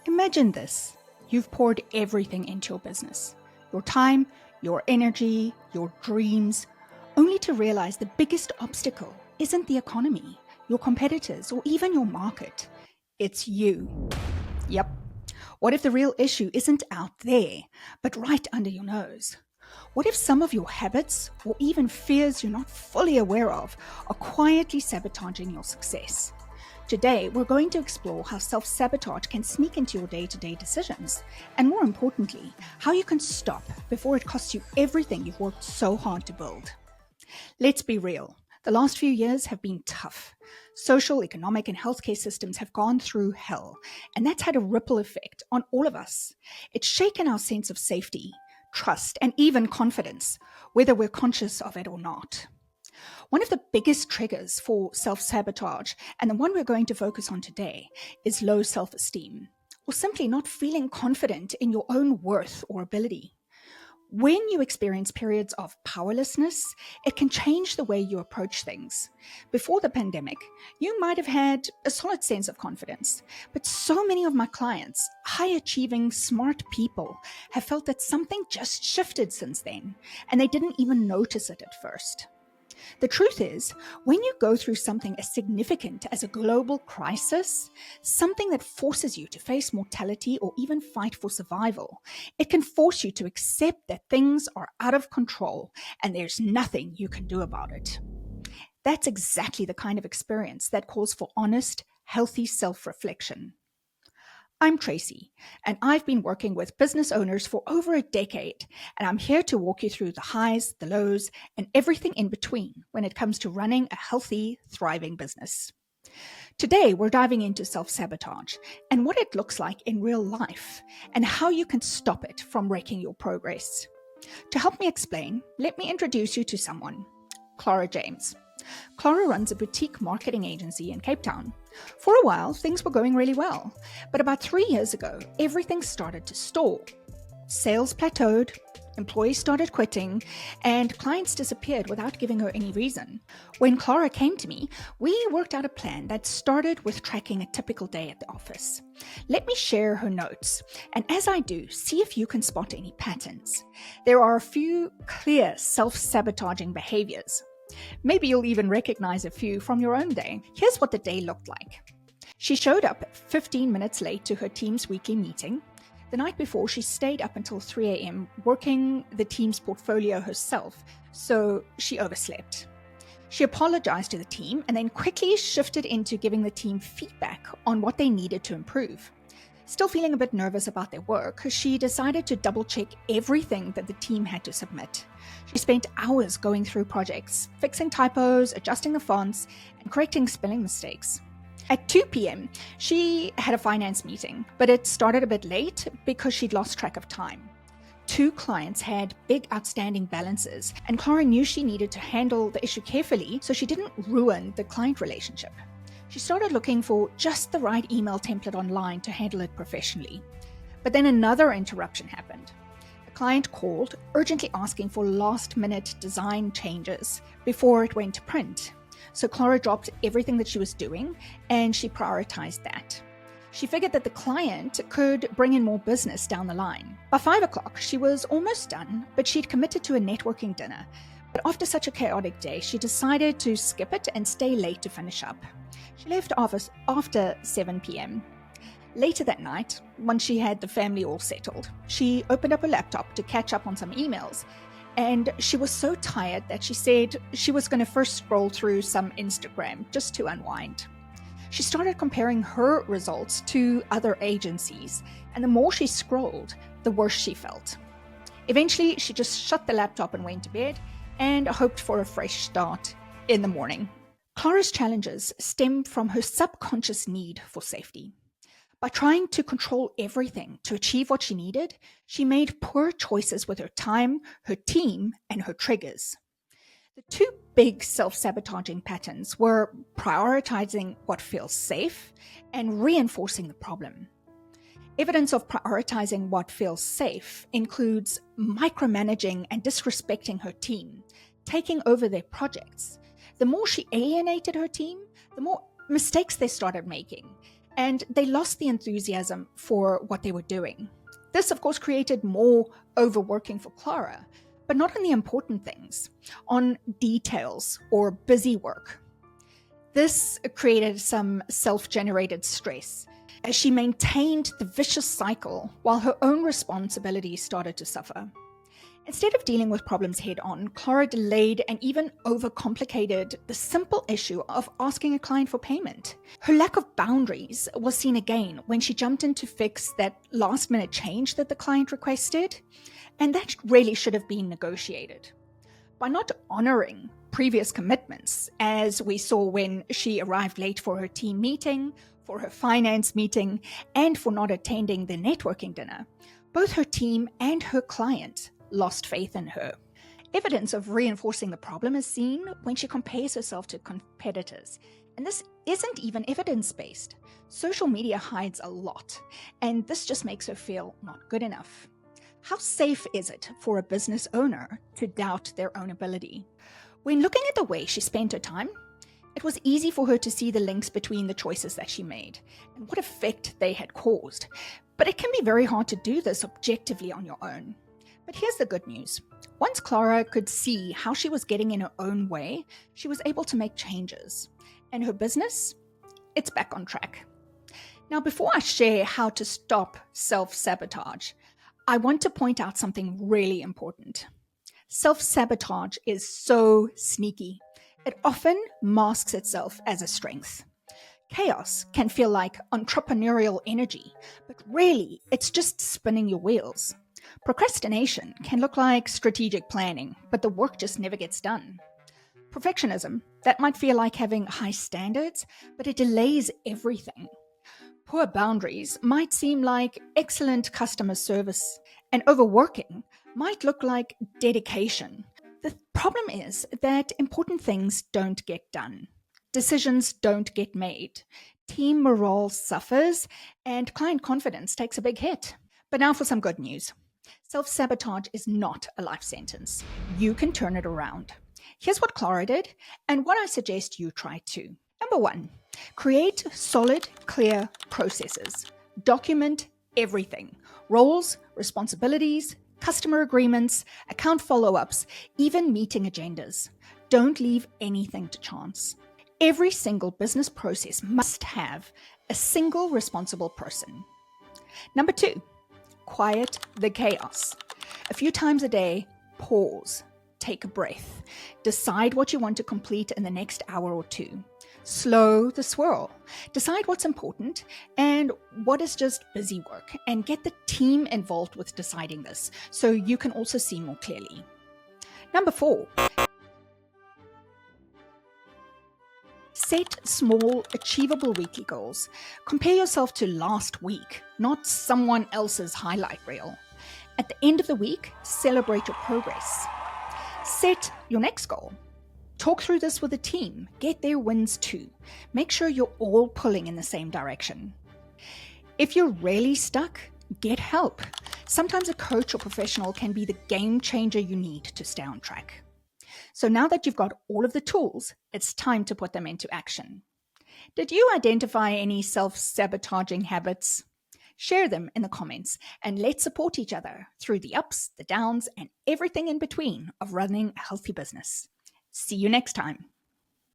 Imagine this. You've poured everything into your business. Your time, your energy, your dreams, only to realize the biggest obstacle isn't the economy, your competitors, or even your market. It's you. Yep. What if the real issue isn't out there, but right under your nose? What if some of your habits, or even fears you're not fully aware of, are quietly sabotaging your success? Today, we're going to explore how self-sabotage can sneak into your day-to-day decisions, and more importantly, how you can stop before it costs you everything you've worked so hard to build. Let's be real. The last few years have been tough. Social, economic, and healthcare systems have gone through hell, and that's had a ripple effect on all of us. It's shaken our sense of safety, trust, and even confidence, whether we're conscious of it or not. One of the biggest triggers for self-sabotage, and the one we're going to focus on today, is low self-esteem, or simply not feeling confident in your own worth or ability. When you experience periods of powerlessness, it can change the way you approach things. Before the pandemic, you might have had a solid sense of confidence, but so many of my clients, high-achieving, smart people, have felt that something just shifted since then, and they didn't even notice it at first. The truth is, when you go through something as significant as a global crisis, something that forces you to face mortality or even fight for survival, it can force you to accept that things are out of control and there's nothing you can do about it. That's exactly the kind of experience that calls for honest, healthy self-reflection. I'm Tracy, and I've been working with business owners for over a decade, and I'm here to walk you through the highs, the lows, and everything in between when it comes to running a healthy, thriving business. Today, we're diving into self-sabotage and what it looks like in real life, and how you can stop it from wrecking your progress. To help me explain, let me introduce you to someone, Clara James. Clara runs a boutique marketing agency in Cape Town. For a while, things were going really well, but about 3 years ago, everything started to stall. Sales plateaued, employees started quitting, and clients disappeared without giving her any reason. When Clara came to me, we worked out a plan that started with tracking a typical day at the office. Let me share her notes, and as I do, see if you can spot any patterns. There are a few clear self-sabotaging behaviours. Maybe you'll even recognize a few from your own day. Here's what the day looked like. She showed up 15 minutes late to her team's weekly meeting. The night before, she stayed up until 3 a.m. working the team's portfolio herself, so she overslept. She apologized to the team and then quickly shifted into giving the team feedback on what they needed to improve. Still feeling a bit nervous about their work, she decided to double-check everything that the team had to submit. She spent hours going through projects, fixing typos, adjusting the fonts, and correcting spelling mistakes. At 2 p.m., she had a finance meeting, but it started a bit late because she'd lost track of time. 2 clients had big outstanding balances, and Clara knew she needed to handle the issue carefully so she didn't ruin the client relationship. She started looking for just the right email template online to handle it professionally. But then another interruption happened. A client called, urgently asking for last-minute design changes before it went to print. So Clara dropped everything that she was doing, and she prioritized that. She figured that the client could bring in more business down the line. By 5 o'clock, she was almost done, but she'd committed to a networking dinner. But after such a chaotic day, she decided to skip it and stay late to finish up. She left office after 7 p.m. Later that night, once she had the family all settled, she opened up her laptop to catch up on some emails, and she was so tired that she said she was going to first scroll through some Instagram just to unwind. She started comparing her results to other agencies, and the more she scrolled, the worse she felt. Eventually, she just shut the laptop and went to bed, and hoped for a fresh start in the morning. Clara's challenges stem from her subconscious need for safety. By trying to control everything to achieve what she needed, she made poor choices with her time, her team, and her triggers. The 2 big self-sabotaging patterns were prioritizing what feels safe and reinforcing the problem. Evidence of prioritizing what feels safe includes micromanaging and disrespecting her team, taking over their projects. The more she alienated her team, the more mistakes they started making. and they lost the enthusiasm for what they were doing. This, of course, created more overworking for Clara, but not on the important things, on details or busy work. This created some self-generated stress as she maintained the vicious cycle while her own responsibilities started to suffer. Instead of dealing with problems head on, Clara delayed and even overcomplicated the simple issue of asking a client for payment. Her lack of boundaries was seen again when she jumped in to fix that last minute change that the client requested, and that really should have been negotiated. By not honoring previous commitments, as we saw when she arrived late for her team meeting, for her finance meeting, and for not attending the networking dinner, both her team and her client lost faith in her. Evidence of reinforcing the problem is seen when she compares herself to competitors. And this isn't even evidence-based. Social media hides a lot, and this just makes her feel not good enough. How safe is it for a business owner to doubt their own ability? When looking at the way she spent her time, it was easy for her to see the links between the choices that she made and what effect they had caused. But it can be very hard to do this objectively on your own. But here's the good news. Once Clara could see how she was getting in her own way, she was able to make changes. And her business, it's back on track. Now, before I share how to stop self-sabotage, I want to point out something really important. Self-sabotage is so sneaky. It often masks itself as a strength. Chaos can feel like entrepreneurial energy, but really, it's just spinning your wheels. Procrastination can look like strategic planning, but the work just never gets done. Perfectionism, that might feel like having high standards, but it delays everything. Poor boundaries might seem like excellent customer service, and overworking might look like dedication. The problem is that important things don't get done. Decisions don't get made. Team morale suffers, and client confidence takes a big hit. But now for some good news. Self-sabotage is not a life sentence. You can turn it around. Here's what Clara did, and what I suggest you try too. Number 1, create solid, clear processes. Document everything. Roles, responsibilities, customer agreements, account follow-ups, even meeting agendas. Don't leave anything to chance. Every single business process must have a single responsible person. Number 2, quiet the chaos. A few times a day, pause, take a breath, decide what you want to complete in the next hour or two. Slow the swirl, decide what's important and what is just busy work, and get the team involved with deciding this so you can also see more clearly. Number 4, set small, achievable weekly goals. Compare yourself to last week, not someone else's highlight reel. At the end of the week, celebrate your progress. Set your next goal. Talk through this with the team. Get their wins too. Make sure you're all pulling in the same direction. If you're really stuck, get help. Sometimes a coach or professional can be the game changer you need to stay on track. So now that you've got all of the tools, it's time to put them into action. Did you identify any self-sabotaging habits? Share them in the comments, and let's support each other through the ups, the downs, and everything in between of running a healthy business. See you next time.